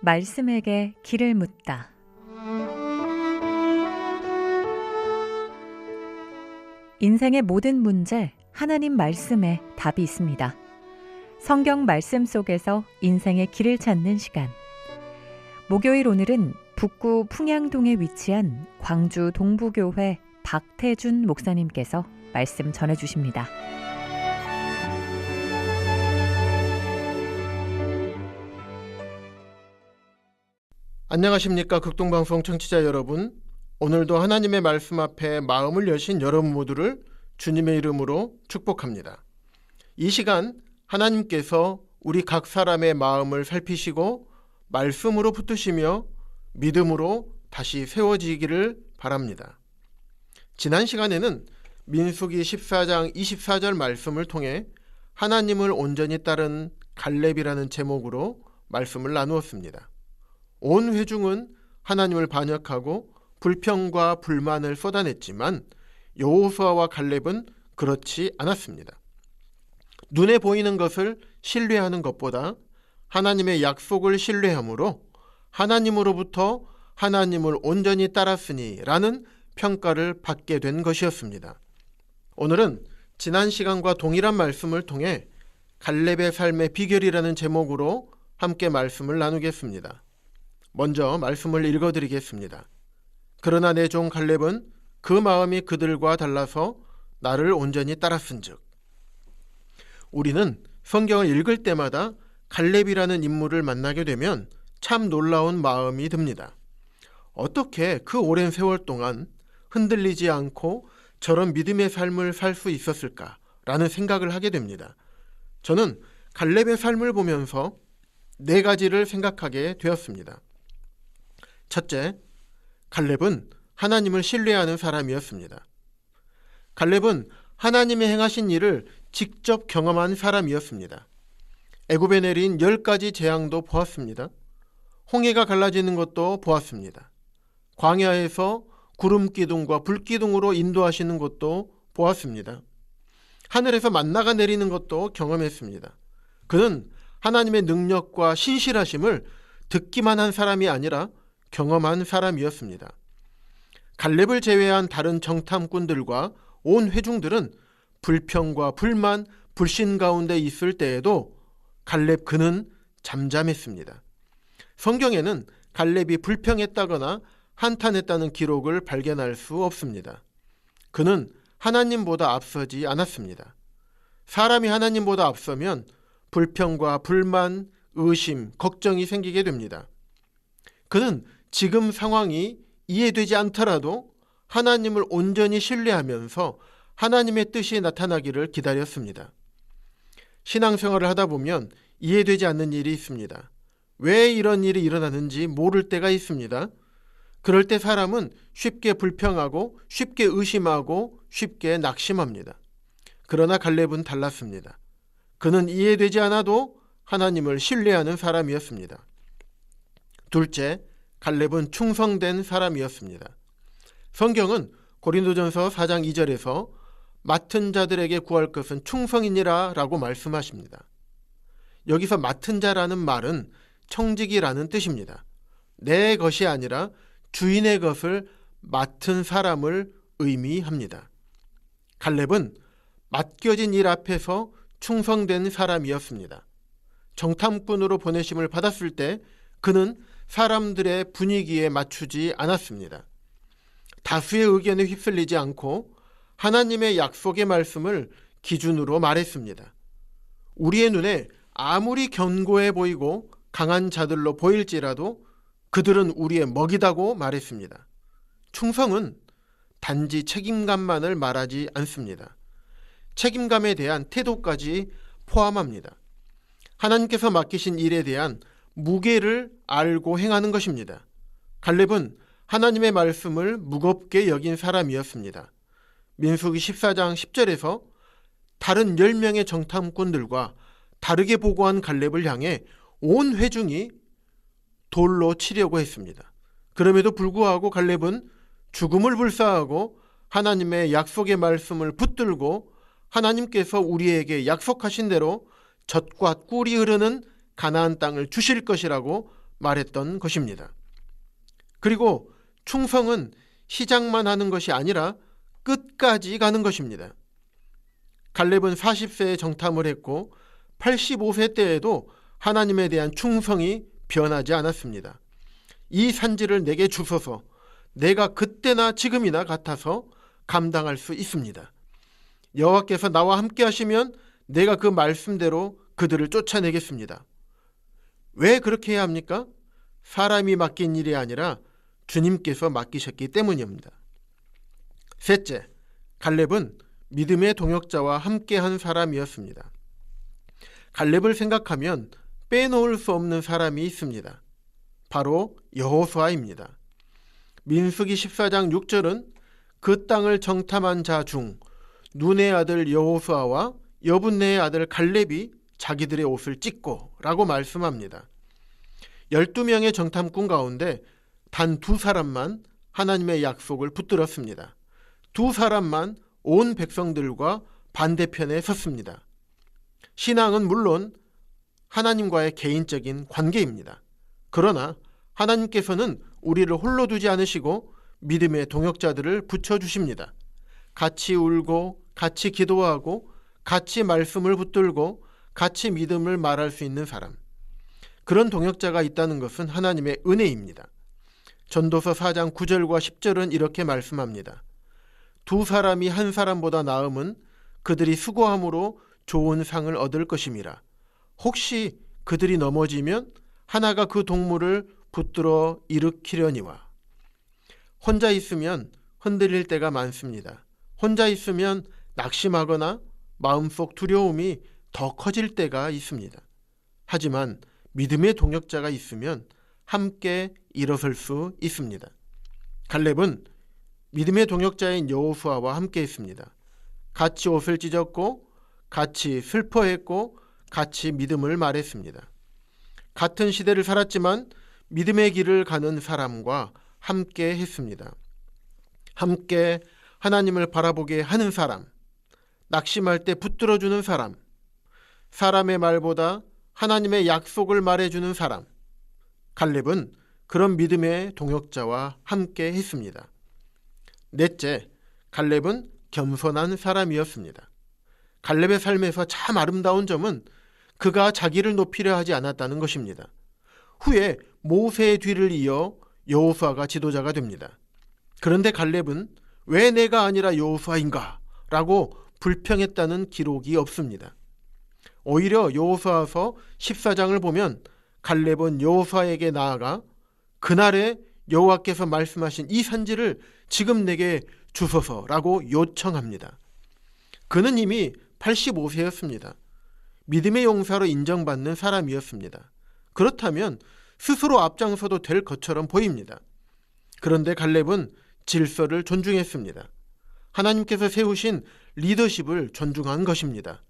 말씀에게 길을 묻다. 인생의 모든 문제, 하나님 말씀에 답이 있습니다. 성경 말씀 속에서 인생의 길을 찾는 시간. 목요일 오늘은 북구 풍양동에 위치한 광주 동부교회 박태준 목사님께서 말씀 전해주십니다. 안녕하십니까, 극동방송 청취자 여러분. 오늘도 하나님의 말씀 앞에 마음을 여신 여러분 모두를 주님의 이름으로 축복합니다. 이 시간 하나님께서 우리 각 사람의 마음을 살피시고 말씀으로 붙드시며 믿음으로 다시 세워지기를 바랍니다. 지난 시간에는 민수기 14장 24절 말씀을 통해 하나님을 온전히 따른 갈렙이라는 제목으로 말씀을 나누었습니다. 온 회중은 하나님을 반역하고 불평과 불만을 쏟아냈지만 여호수아와 갈렙은 그렇지 않았습니다. 눈에 보이는 것을 신뢰하는 것보다 하나님의 약속을 신뢰함으로 하나님으로부터 하나님을 온전히 따랐으니 라는 평가를 받게 된 것이었습니다. 오늘은 지난 시간과 동일한 말씀을 통해 갈렙의 삶의 비결이라는 제목으로 함께 말씀을 나누겠습니다. 먼저 말씀을 읽어드리겠습니다. 그러나 내 종 갈렙은 그 마음이 그들과 달라서 나를 온전히 따랐은즉. 우리는 성경을 읽을 때마다 갈렙이라는 인물을 만나게 되면 참 놀라운 마음이 듭니다. 어떻게 그 오랜 세월 동안 흔들리지 않고 저런 믿음의 삶을 살 수 있었을까라는 생각을 하게 됩니다. 저는 갈렙의 삶을 보면서 4가지를 생각하게 되었습니다. 첫째, 갈렙은 하나님을 신뢰하는 사람이었습니다. 갈렙은 하나님의 행하신 일을 직접 경험한 사람이었습니다. 애굽에 내린 10가지 재앙도 보았습니다. 홍해가 갈라지는 것도 보았습니다. 광야에서 구름 기둥과 불 기둥으로 인도하시는 것도 보았습니다. 하늘에서 만나가 내리는 것도 경험했습니다. 그는 하나님의 능력과 신실하심을 듣기만 한 사람이 아니라 경험한 사람이었습니다. 갈렙을 제외한 다른 정탐꾼들과 온 회중들은 불평과 불만, 불신 가운데 있을 때에도 갈렙 그는 잠잠했습니다. 성경에는 갈렙이 불평했다거나 한탄했다는 기록을 발견할 수 없습니다. 그는 하나님보다 앞서지 않았습니다. 사람이 하나님보다 앞서면 불평과 불만, 의심, 걱정이 생기게 됩니다. 그는 지금 상황이 이해되지 않더라도 하나님을 온전히 신뢰하면서 하나님의 뜻이 나타나기를 기다렸습니다. 신앙생활을 하다 보면 이해되지 않는 일이 있습니다. 왜 이런 일이 일어나는지 모를 때가 있습니다. 그럴 때 사람은 쉽게 불평하고 쉽게 의심하고 쉽게 낙심합니다. 그러나 갈렙은 달랐습니다. 그는 이해되지 않아도 하나님을 신뢰하는 사람이었습니다. 둘째, 갈렙은 충성된 사람이었습니다. 성경은 고린도전서 4장 2절에서 맡은 자들에게 구할 것은 충성이니라 라고 말씀하십니다. 여기서 맡은 자라는 말은 청지기라는 뜻입니다. 내 것이 아니라 주인의 것을 맡은 사람을 의미합니다. 갈렙은 맡겨진 일 앞에서 충성된 사람이었습니다. 정탐꾼으로 보내심을 받았을 때 그는 사람들의 분위기에 맞추지 않았습니다. 다수의 의견에 휩쓸리지 않고 하나님의 약속의 말씀을 기준으로 말했습니다. 우리의 눈에 아무리 견고해 보이고 강한 자들로 보일지라도 그들은 우리의 먹이다고 말했습니다. 충성은 단지 책임감만을 말하지 않습니다. 책임감에 대한 태도까지 포함합니다. 하나님께서 맡기신 일에 대한 무게를 알고 행하는 것입니다. 갈렙은 하나님의 말씀을 무겁게 여긴 사람이었습니다. 민수기 14장 10절에서 다른 10명의 정탐꾼들과 다르게 보고한 갈렙을 향해 온 회중이 돌로 치려고 했습니다. 그럼에도 불구하고 갈렙은 죽음을 불사하고 하나님의 약속의 말씀을 붙들고 하나님께서 우리에게 약속하신 대로 젖과 꿀이 흐르는 가나안 땅을 주실 것이라고 말했던 것입니다. 그리고 충성은 시작만 하는 것이 아니라 끝까지 가는 것입니다. 갈렙은 40세에 정탐을 했고 85세 때에도 하나님에 대한 충성이 변하지 않았습니다. 이 산지를 내게 주소서, 내가 그때나 지금이나 같아서 감당할 수 있습니다. 여호와께서 나와 함께 하시면 내가 그 말씀대로 그들을 쫓아내겠습니다. 왜 그렇게 해야 합니까? 사람이 맡긴 일이 아니라 주님께서 맡기셨기 때문입니다. 셋째, 갈렙은 믿음의 동역자와 함께한 사람이었습니다. 갈렙을 생각하면 빼놓을 수 없는 사람이 있습니다. 바로 여호수아입니다. 민수기 14장 6절은 그 땅을 정탐한 자 중 눈의 아들 여호수아와 여분네의 아들 갈렙이 자기들의 옷을 찢고 라고 말씀합니다. 12명의 정탐꾼 가운데 단 2사람만 하나님의 약속을 붙들었습니다. 2사람만 온 백성들과 반대편에 섰습니다. 신앙은 물론 하나님과의 개인적인 관계입니다. 그러나 하나님께서는 우리를 홀로 두지 않으시고 믿음의 동역자들을 붙여주십니다. 같이 울고 같이 기도하고 같이 말씀을 붙들고 같이 믿음을 말할 수 있는 사람, 그런 동역자가 있다는 것은 하나님의 은혜입니다. 전도서 4장 9절과 10절은 이렇게 말씀합니다. 2사람이 한 사람보다 나음은 그들이 수고함으로 좋은 상을 얻을 것임이라. 혹시 그들이 넘어지면 하나가 그 동물을 붙들어 일으키려니와. 혼자 있으면 흔들릴 때가 많습니다. 혼자 있으면 낙심하거나 마음속 두려움이 더 커질 때가 있습니다. 하지만 믿음의 동역자가 있으면 함께 일어설 수 있습니다. 갈렙은 믿음의 동역자인 여호수아와 함께 했습니다. 같이 옷을 찢었고 같이 슬퍼했고 같이 믿음을 말했습니다. 같은 시대를 살았지만 믿음의 길을 가는 사람과 함께 했습니다. 함께 하나님을 바라보게 하는 사람, 낙심할 때 붙들어주는 사람, 사람의 말보다 하나님의 약속을 말해주는 사람, 갈렙은 그런 믿음의 동역자와 함께 했습니다. 넷째, 갈렙은 겸손한 사람이었습니다. 갈렙의 삶에서 참 아름다운 점은 그가 자기를 높이려 하지 않았다는 것입니다. 후에 모세의 뒤를 이어 여호수아가 지도자가 됩니다. 그런데 갈렙은 왜 내가 아니라 여호수아인가? 라고 불평했다는 기록이 없습니다. 오히려 여호수아서 14장을 보면 갈렙은 여호수아에게 나아가 그날에 여호와께서 말씀하신 이 산지를 지금 내게 주소서라고 요청합니다. 그는 이미 85세였습니다. 믿음의 용사로 인정받는 사람이었습니다. 그렇다면 스스로 앞장서도 될 것처럼 보입니다. 그런데 갈렙은 질서를 존중했습니다. 하나님께서 세우신 리더십을 존중한 것입니다.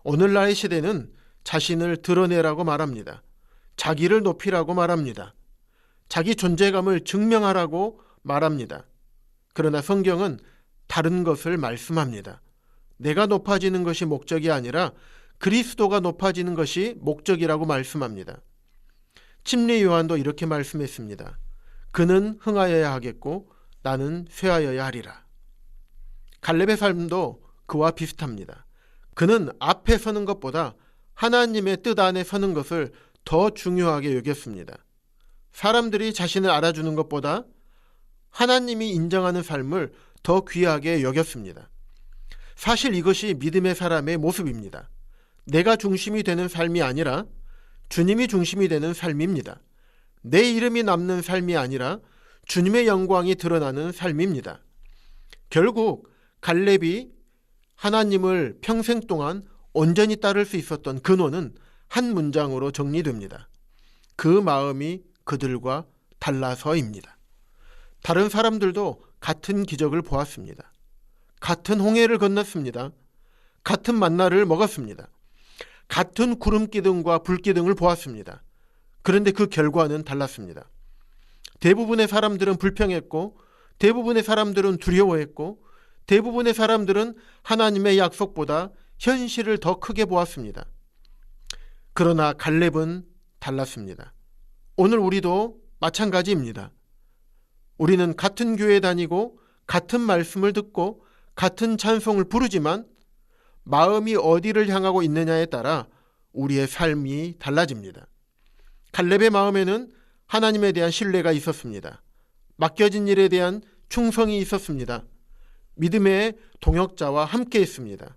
오늘날의 시대는 자신을 드러내라고 말합니다. 자기를 높이라고 말합니다. 자기 존재감을 증명하라고 말합니다. 그러나 성경은 다른 것을 말씀합니다. 내가 높아지는 것이 목적이 아니라 그리스도가 높아지는 것이 목적이라고 말씀합니다. 침례 요한도 이렇게 말씀했습니다. 그는 흥하여야 하겠고 나는 쇠하여야 하리라. 갈렙의 삶도 그와 비슷합니다. 그는 앞에 서는 것보다 하나님의 뜻 안에 서는 것을 더 중요하게 여겼습니다. 사람들이 자신을 알아주는 것보다 하나님이 인정하는 삶을 더 귀하게 여겼습니다. 사실 이것이 믿음의 사람의 모습입니다. 내가 중심이 되는 삶이 아니라 주님이 중심이 되는 삶입니다. 내 이름이 남는 삶이 아니라 주님의 영광이 드러나는 삶입니다. 결국 갈렙이 하나님을 평생 동안 온전히 따를 수 있었던 근원은 한 문장으로 정리됩니다. 그 마음이 그들과 달라서입니다. 다른 사람들도 같은 기적을 보았습니다. 같은 홍해를 건넜습니다. 같은 만나를 먹었습니다. 같은 구름기둥과 불기둥을 보았습니다. 그런데 그 결과는 달랐습니다. 대부분의 사람들은 불평했고 대부분의 사람들은 두려워했고 대부분의 사람들은 하나님의 약속보다 현실을 더 크게 보았습니다. 그러나 갈렙은 달랐습니다. 오늘 우리도 마찬가지입니다. 우리는 같은 교회 다니고 같은 말씀을 듣고 같은 찬송을 부르지만 마음이 어디를 향하고 있느냐에 따라 우리의 삶이 달라집니다. 갈렙의 마음에는 하나님에 대한 신뢰가 있었습니다. 맡겨진 일에 대한 충성이 있었습니다. 믿음의 동역자와 함께 했습니다.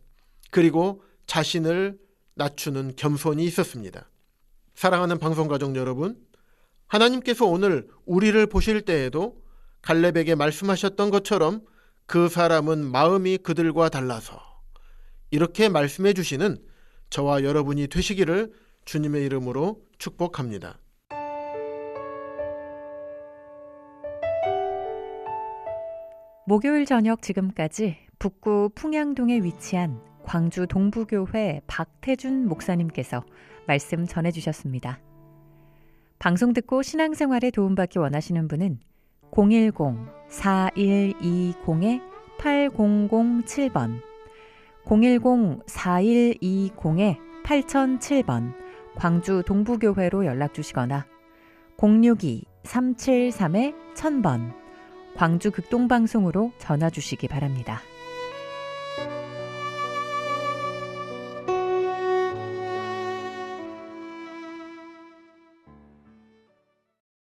그리고 자신을 낮추는 겸손이 있었습니다. 사랑하는 방송가족 여러분, 하나님께서 오늘 우리를 보실 때에도 갈렙에게 말씀하셨던 것처럼 그 사람은 마음이 그들과 달라서 이렇게 말씀해 주시는 저와 여러분이 되시기를 주님의 이름으로 축복합니다. 목요일 저녁 지금까지 북구 풍양동에 위치한 광주 동부교회 박태준 목사님께서 말씀 전해주셨습니다. 방송 듣고 신앙생활에 도움받기 원하시는 분은 010-4120-8007번 010-4120-8007번 광주 동부교회로 연락주시거나 062-373-1000번 광주 극동방송으로 전화주시기 바랍니다.